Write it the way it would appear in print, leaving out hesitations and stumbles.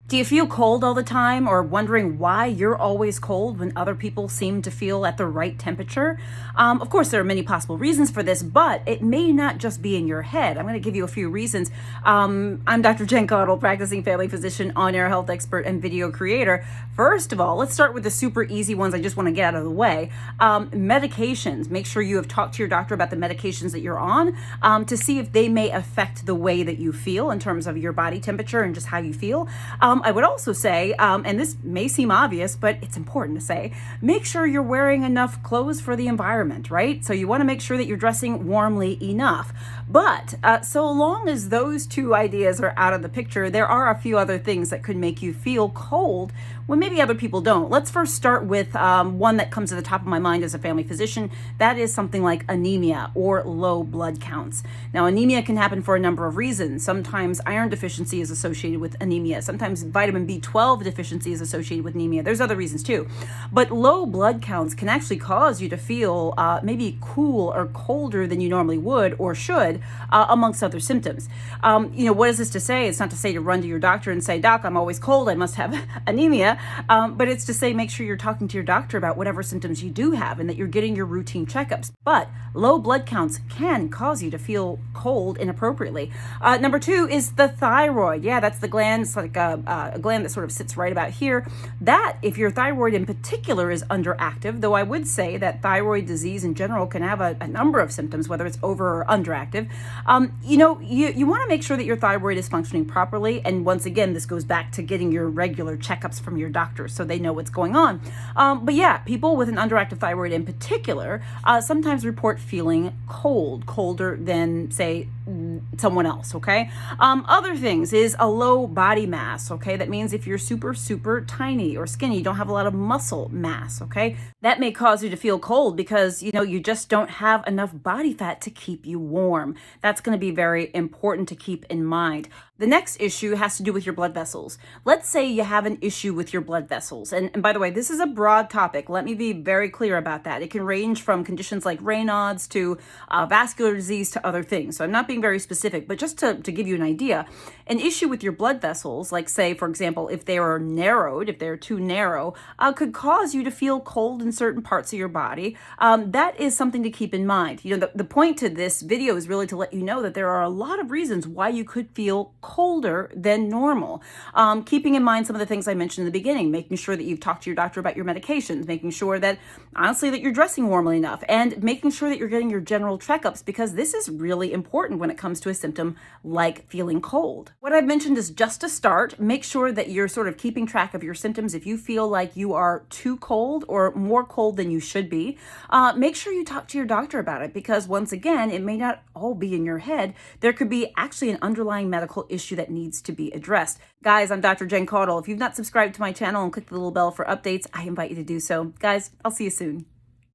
Do you feel cold all the time or wondering why you're always cold when other people seem to feel at the right temperature? Of course, there are many possible reasons for this, but it may not just be in your head. I'm going to give you a few reasons. I'm Dr. Caudle, practicing family physician, on-air health expert, and video creator. First of all, let's start with the super easy ones I just want to get out of the way. Medications. Make sure you have talked to your doctor about the medications that you're on to see if they may affect the way that you feel in terms of your body temperature and just how you feel. I would also say, and this may seem obvious, but it's important to say, make sure you're wearing enough clothes for the environment, right? So you want to make sure that you're dressing warmly enough. But so long as those two ideas are out of the picture, there are a few other things that could make you feel cold when maybe other people don't. Let's first start with one that comes to the top of my mind as a family physician. That is something like anemia or low blood counts. Now, anemia can happen for a number of reasons. Sometimes iron deficiency is associated with anemia. Sometimes vitamin B12 deficiency is associated with anemia. There's other reasons too. But low blood counts can actually cause you to feel maybe cool or colder than you normally would or should, amongst other symptoms. What is this to say? It's not to say to run to your doctor and say, "Doc, I'm always cold, I must have anemia." But it's to say make sure you're talking to your doctor about whatever symptoms you do have and that you're getting your routine checkups. But low blood counts can cause you to feel cold inappropriately. Number two is the thyroid. Yeah, that's the gland. It's like a gland that sort of sits right about here. That, if your thyroid in particular is underactive, though I would say that thyroid disease in general can have a number of symptoms, whether it's over or underactive. You want to make sure that your thyroid is functioning properly. And once again, this goes back to getting your regular checkups from your doctor so they know what's going on. But yeah, people with an underactive thyroid in particular sometimes report feeling colder than, say, someone else, okay? Other things is a low body mass, okay? That means if you're super tiny or skinny, you don't have a lot of muscle mass, okay? That may cause you to feel cold because, you just don't have enough body fat to keep you warm. That's going to be very important to keep in mind. The next issue has to do with your blood vessels. Let's say you have an issue with your blood vessels. And by the way, this is a broad topic. Let me be very clear about that. It can range from conditions like Raynaud's to vascular disease to other things. So I'm not being very specific, but just to give you an idea, an issue with your blood vessels, like say, for example, if they are narrowed, if they're too narrow, could cause you to feel cold in certain parts of your body. That is something to keep in mind. The point to this video is really to let you know that there are a lot of reasons why you could feel colder than normal. Keeping in mind some of the things I mentioned in the beginning, making sure that you've talked to your doctor about your medications, making sure that, honestly, that you're dressing warmly enough, and making sure that you're getting your general checkups, because this is really important when it comes to a symptom like feeling cold. What I've mentioned is just a start. Make sure that you're sort of keeping track of your symptoms. If you feel like you are too cold or more cold than you should be, make sure you talk to your doctor about it, because once again, it may not all be in your head. There could be actually an underlying medical issue that needs to be addressed. Guys, I'm Dr. Caudle. If you've not subscribed to my channel and clicked the little bell for updates, I invite you to do so. Guys, I'll see you soon.